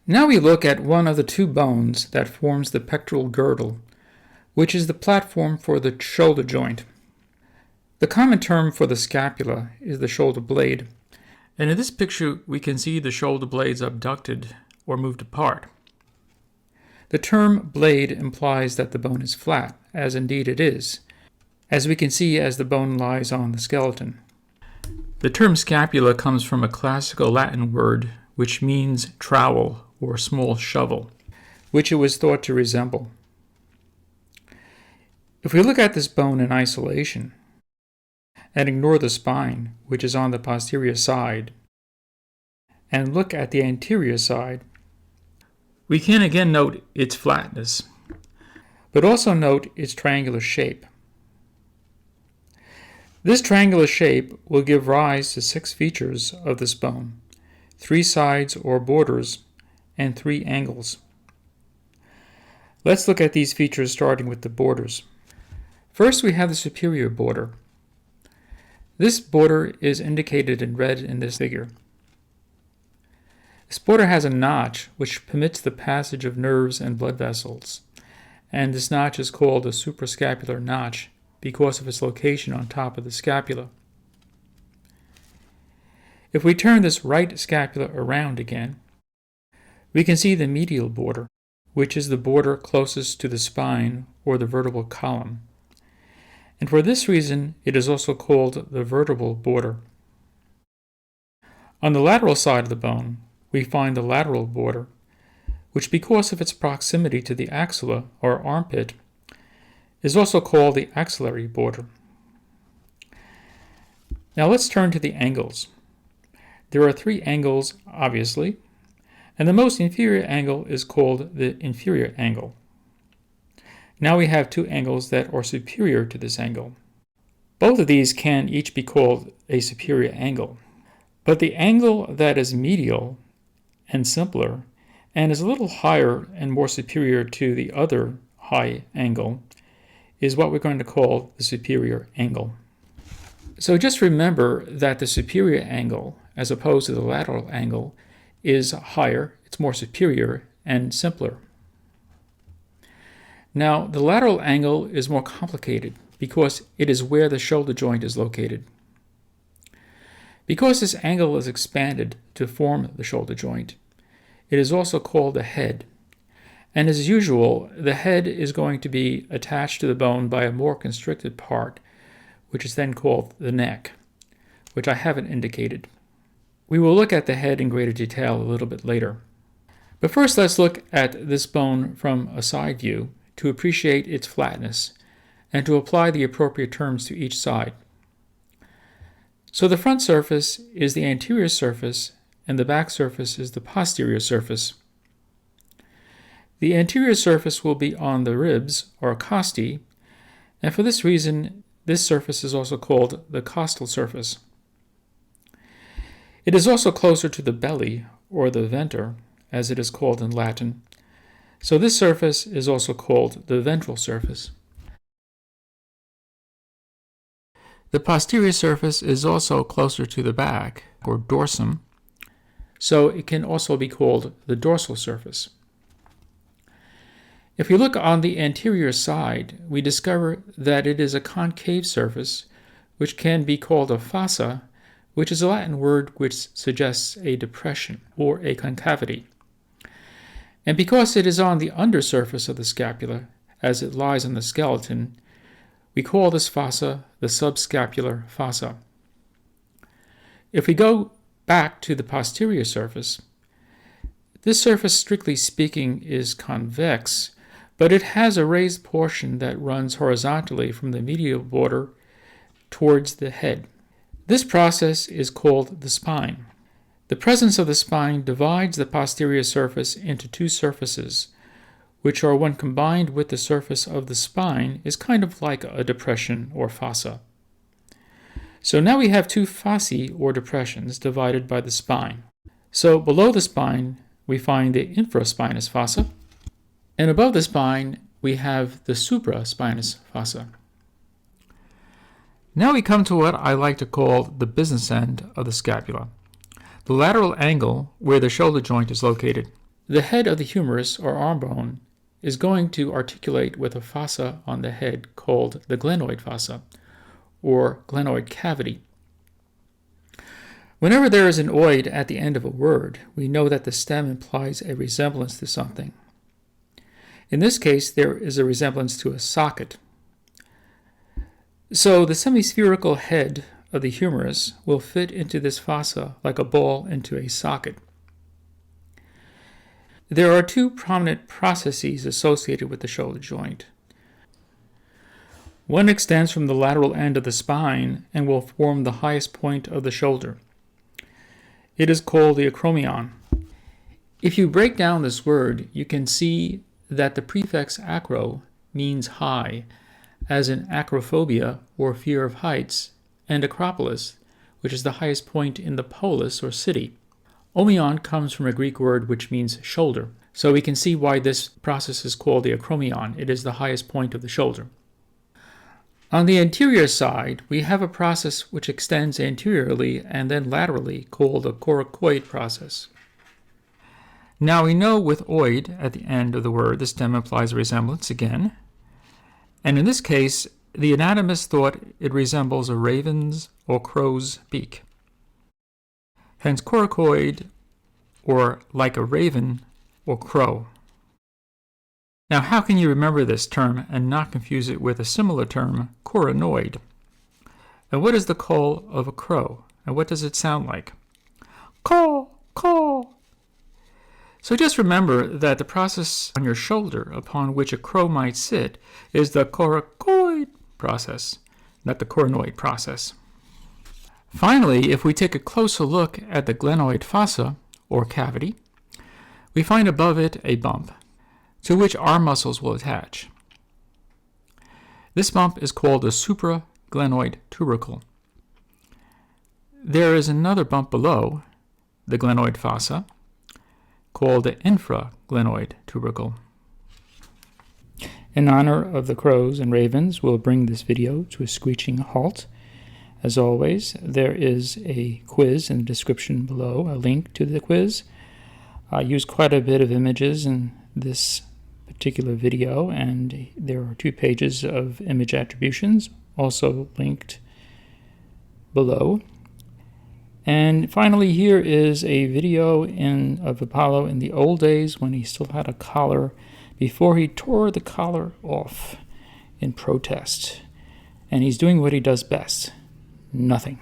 Now we look at one of the two bones that forms the pectoral girdle, which is the platform for the shoulder joint. The common term for the scapula is the shoulder blade, and in this picture we can see the shoulder blades abducted or moved apart. The term blade implies that the bone is flat, as indeed it is, as we can see as the bone lies on the skeleton. The term scapula comes from a classical Latin word which means trowel or small shovel, which it was thought to resemble. If we look at this bone in isolation and ignore the spine, which is on the posterior side, and look at the anterior side, we can again note its flatness, but also note its triangular shape. This triangular shape will give rise to 6 features of this bone, 3 sides or borders, and 3 angles. Let's look at these features starting with the borders. First, we have the superior border. This border is indicated in red in this figure. This border has a notch which permits the passage of nerves and blood vessels, and this notch is called a suprascapular notch because of its location on top of the scapula. If we turn this right scapula around again, we can see the medial border, which is the border closest to the spine or the vertebral column. And for this reason, it is also called the vertebral border. On the lateral side of the bone, we find the lateral border, which because of its proximity to the axilla or armpit, is also called the axillary border. Now let's turn to the angles. There are 3 angles, obviously, and the most inferior angle is called the inferior angle. Now we have 2 angles that are superior to this angle. Both of these can each be called a superior angle, but the angle that is medial and simpler and is a little higher and more superior to the other high angle is what we're going to call the superior angle. So just remember that the superior angle, as opposed to the lateral angle, is higher, it's more superior, and simpler. Now, the lateral angle is more complicated because it is where the shoulder joint is located. Because this angle is expanded to form the shoulder joint, it is also called the head. And as usual, the head is going to be attached to the bone by a more constricted part, which is then called the neck, which I haven't indicated. We will look at the head in greater detail a little bit later. But first, let's look at this bone from a side view to appreciate its flatness and to apply the appropriate terms to each side. So the front surface is the anterior surface and the back surface is the posterior surface. The anterior surface will be on the ribs or costae, and for this reason, this surface is also called the costal surface. It is also closer to the belly, or the venter, as it is called in Latin, so this surface is also called the ventral surface. The posterior surface is also closer to the back, or dorsum, so it can also be called the dorsal surface. If we look on the anterior side, we discover that it is a concave surface, which can be called a fossa, which is a Latin word which suggests a depression or a concavity. And because it is on the undersurface of the scapula, as it lies on the skeleton, we call this fossa the subscapular fossa. If we go back to the posterior surface, this surface, strictly speaking, is convex, but it has a raised portion that runs horizontally from the medial border towards the head. This process is called the spine. The presence of the spine divides the posterior surface into 2 surfaces, which are, when combined with the surface of the spine, is kind of like a depression or fossa. So now we have 2 fossae or depressions divided by the spine. So below the spine, we find the infraspinous fossa, and above the spine, we have the supraspinous fossa. Now we come to what I like to call the business end of the scapula, the lateral angle where the shoulder joint is located. The head of the humerus or arm bone is going to articulate with a fossa on the head called the glenoid fossa or glenoid cavity. Whenever there is an oid at the end of a word, we know that the stem implies a resemblance to something. In this case, there is a resemblance to a socket. So the semispherical head of the humerus will fit into this fossa like a ball into a socket. There are two prominent processes associated with the shoulder joint. One extends from the lateral end of the spine and will form the highest point of the shoulder. It is called the acromion. If you break down this word, you can see that the prefix acro means high, as in acrophobia or fear of heights, and Acropolis, which is the highest point in the polis or city. Omion comes from a Greek word which means shoulder, so we can see why this process is called the acromion. It is the highest point of the shoulder. On the anterior side, we have a process which extends anteriorly and then laterally called the Coracoid process. Now we know with oid at the end of the word, the stem implies a resemblance again. And in this case, the anatomist thought it resembles a raven's or crow's beak. Hence coracoid, or like a raven or crow. Now how can you remember this term and not confuse it with a similar term, coronoid? And what is the call of a crow? And what does it sound like? Caw, caw. So just remember that the process on your shoulder upon which a crow might sit is the coracoid process, not the coronoid process. Finally, if we take a closer look at the glenoid fossa, or cavity, we find above it a bump, to which arm muscles will attach. This bump is called the Supraglenoid tubercle. There is another bump below the glenoid fossa, called the Infraglenoid tubercle. In honor of the crows and ravens, we'll bring this video to a screeching halt. As always, there is a quiz in the description below, a link to the quiz. I use quite a bit of images in this particular video, and there are 2 pages of image attributions, also linked below. And finally, here is a video of Apollo in the old days when he still had a collar, before he tore the collar off in protest. And he's doing what he does best, nothing.